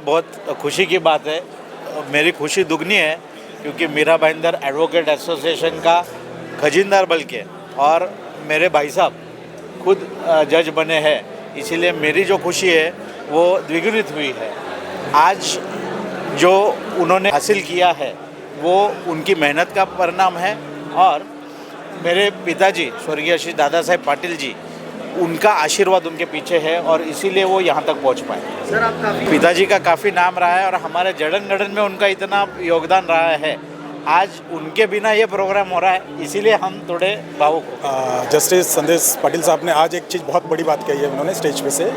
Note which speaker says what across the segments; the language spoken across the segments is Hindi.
Speaker 1: बहुत खुशी की बात है। मेरी खुशी दुगनी है क्योंकि मीरा भाईंदर एडवोकेट एसोसिएशन का खजिनदार बल्कि और मेरे भाई साहब खुद जज बने हैं, इसीलिए मेरी जो खुशी है वो द्विगुणित हुई है। आज जो उन्होंने हासिल किया है वो उनकी मेहनत का परिणाम है और मेरे पिताजी स्वर्गीय श्री दादा साहेब पाटिल जी, उनका आशीर्वाद उनके पीछे है और इसीलिए वो यहाँ तक पहुँच पाए।
Speaker 2: सर, आपका
Speaker 1: पिताजी का काफ़ी नाम रहा है और हमारे जड़न गड़न में उनका इतना योगदान रहा है। आज उनके बिना ये प्रोग्राम हो रहा है, इसीलिए हम थोड़े भावुक हो।
Speaker 3: जस्टिस संदेश पाटिल साहब ने आज एक चीज़ बहुत बड़ी बात कही है उन्होंने स्टेज पे से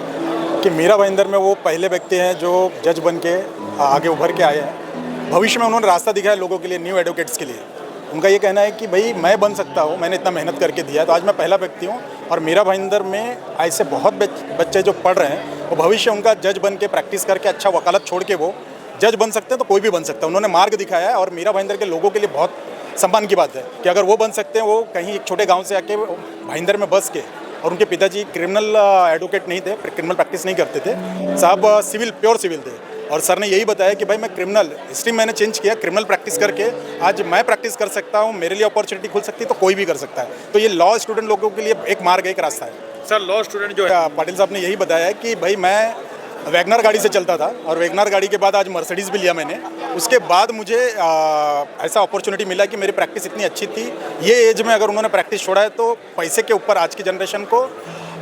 Speaker 3: कि मीरा भाईंदर में वो पहले व्यक्ति हैं जो जज बन के आगे उभर के आए हैं। भविष्य में उन्होंने रास्ता दिखाया लोगों के लिए, न्यू एडवोकेट्स के लिए। उनका ये कहना है कि भाई मैं बन सकता हूँ, मैंने इतना मेहनत करके दिया, तो आज मैं पहला व्यक्ति हूँ। और मीरा भाईंदर में ऐसे बहुत बच्चे जो पढ़ रहे हैं वो भविष्य उनका जज बन के प्रैक्टिस करके अच्छा वकालत छोड़ के वो जज बन सकते हैं, तो कोई भी बन सकता है। उन्होंने मार्ग दिखाया है और मीरा भाईंदर के लोगों के लिए बहुत सम्मान की बात है कि अगर वो बन सकते हैं, वो कहीं एक छोटे गाँव से आके भाईंदर में बस के, और उनके पिताजी क्रिमिनल एडवोकेट नहीं थे, क्रिमिनल प्रैक्टिस नहीं करते थे, साहब सिविल, प्योर सिविल थे। और सर ने यही बताया कि भाई मैं क्रिमिनल हिस्ट्री मैंने चेंज किया, क्रिमिनल प्रैक्टिस करके आज मैं प्रैक्टिस कर सकता हूँ, मेरे लिए अपॉर्चुनिटी खुल सकती है, तो कोई भी कर सकता है। तो ये लॉ स्टूडेंट लोगों के लिए एक मार्ग, एक रास्ता है।
Speaker 2: सर, लॉ स्टूडेंट जो है,
Speaker 3: पाटिल साहब ने यही बताया है कि भाई मैं वैगनर गाड़ी से चलता था और वैगनर गाड़ी के बाद आज मर्सिडीज़ भी लिया मैंने। उसके बाद मुझे ऐसा अपॉर्चुनिटी मिला कि मेरी प्रैक्टिस इतनी अच्छी थी। ये एज में अगर उन्होंने प्रैक्टिस छोड़ा है तो पैसे के ऊपर आज की जनरेशन को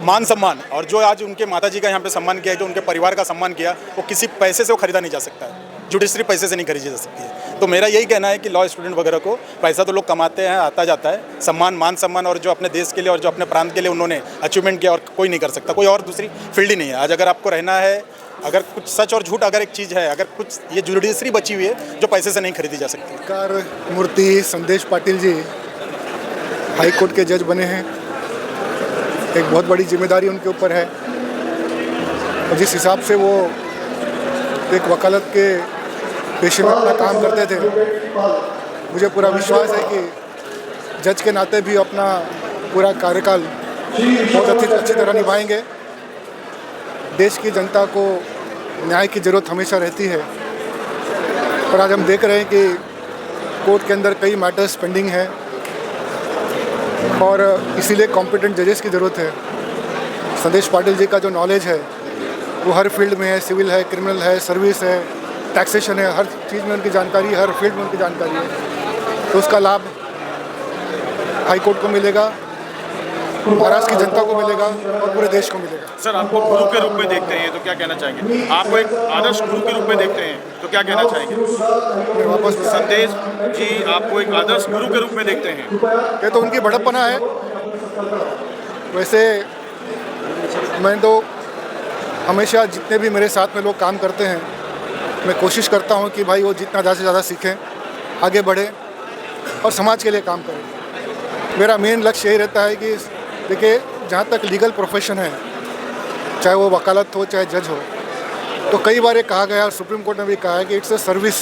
Speaker 3: मान सम्मान, और जो आज उनके माताजी का यहाँ पे सम्मान किया है, जो उनके परिवार का सम्मान किया, वो किसी पैसे से वो खरीदा नहीं जा सकता है। जुडिशरी पैसे से नहीं खरीदी जा सकती है। तो मेरा यही कहना है कि लॉ स्टूडेंट वगैरह को पैसा तो लोग कमाते हैं, आता जाता है, सम्मान, मान सम्मान, और जो अपने देश के लिए और जो अपने प्रांत के लिए उन्होंने अचीवमेंट किया और कोई नहीं कर सकता, कोई और दूसरी फील्ड ही नहीं है। आज अगर आपको रहना है, अगर कुछ सच और झूठ अगर एक चीज़ है, अगर कुछ ये जुडिशरी बची हुई है जो पैसे से नहीं खरीदी जा सकती।
Speaker 4: कार मूर्ति संदेश पाटिल जी हाई कोर्ट के जज बने हैं। एक बहुत बड़ी जिम्मेदारी उनके ऊपर है और जिस हिसाब से वो एक वकालत के पेशे में अपना काम करते थे, मुझे पूरा विश्वास है कि जज के नाते भी अपना पूरा कार्यकाल बहुत अच्छी तरह निभाएंगे। देश की जनता को न्याय की ज़रूरत हमेशा रहती है, पर आज हम देख रहे हैं कि कोर्ट के अंदर कई मैटर्स पेंडिंग हैं और इसीलिए कॉम्पिटेंट जजेस की ज़रूरत है। संदेश पाटिल जी का जो नॉलेज है वो हर फील्ड में है, सिविल है, क्रिमिनल है, सर्विस है, टैक्सेशन है, हर चीज़ में उनकी जानकारी, हर फील्ड में उनकी जानकारी है। तो उसका लाभ हाई कोर्ट को मिलेगा, महाराष्ट्र की जनता को मिलेगा और पूरे देश को मिलेगा।
Speaker 2: सर, आपको गुरु के रूप में देखते हैं तो क्या कहना चाहेंगे? आपको एक आदर्श गुरु के रूप में देखते हैं तो क्या कहना चाहेंगे?
Speaker 4: वापस
Speaker 2: संदेश जी आपको एक आदर्श गुरु के रूप में देखते हैं,
Speaker 4: ये तो उनकी बड़प्पना है। वैसे मैं तो हमेशा जितने भी मेरे साथ में लोग काम करते हैं, मैं कोशिश करता हूँ कि भाई वो जितना ज़्यादा से ज़्यादा सीखें, आगे बढ़े और समाज के लिए काम करें। मेरा मेन लक्ष्य यही रहता है कि देखिए, जहाँ तक लीगल प्रोफेशन है, चाहे वो वकालत हो चाहे जज हो, तो कई बार ये कहा गया और सुप्रीम कोर्ट ने भी कहा है कि it's a service,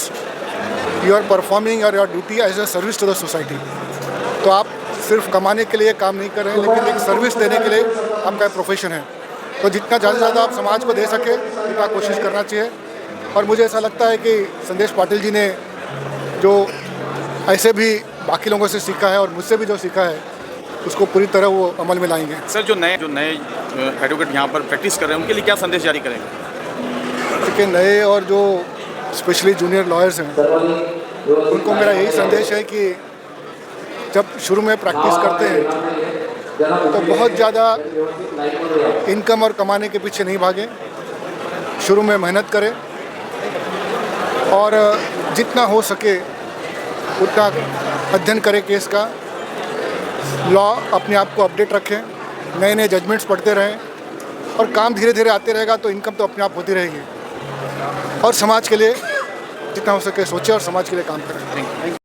Speaker 4: you are performing और your duty as a service to the society. तो आप सिर्फ कमाने के लिए काम नहीं कर रहे हैं, लेकिन एक सर्विस देने के लिए आपका प्रोफेशन है। तो जितना ज़्यादा से ज़्यादा आप समाज को दे सके उतना कोशिश करना चाहिए। और मुझे ऐसा लगता है कि संदेश पाटिल जी ने जो ऐसे भी बाकी लोगों से सीखा है और मुझसे भी जो सीखा है, उसको पूरी तरह वो अमल में लाएंगे।
Speaker 2: सर, जो नए एडवोकेट यहाँ पर प्रैक्टिस कर रहे हैं उनके लिए क्या संदेश जारी करेंगे?
Speaker 4: देखिए, नए और जो स्पेशली जूनियर लॉयर्स हैं, उनको मेरा यही संदेश है कि जब शुरू में प्रैक्टिस करते हैं तो बहुत ज़्यादा इनकम और कमाने के पीछे नहीं भागें। शुरू में मेहनत करें और जितना हो सके उतना अध्ययन करें केस का, लॉ अपने आप को अपडेट रखें, नए नए जजमेंट्स पढ़ते रहें और काम धीरे धीरे आते रहेगा तो इनकम तो अपने आप होती रहेगी। और समाज के लिए जितना हो सके सोचें और समाज के लिए काम करें।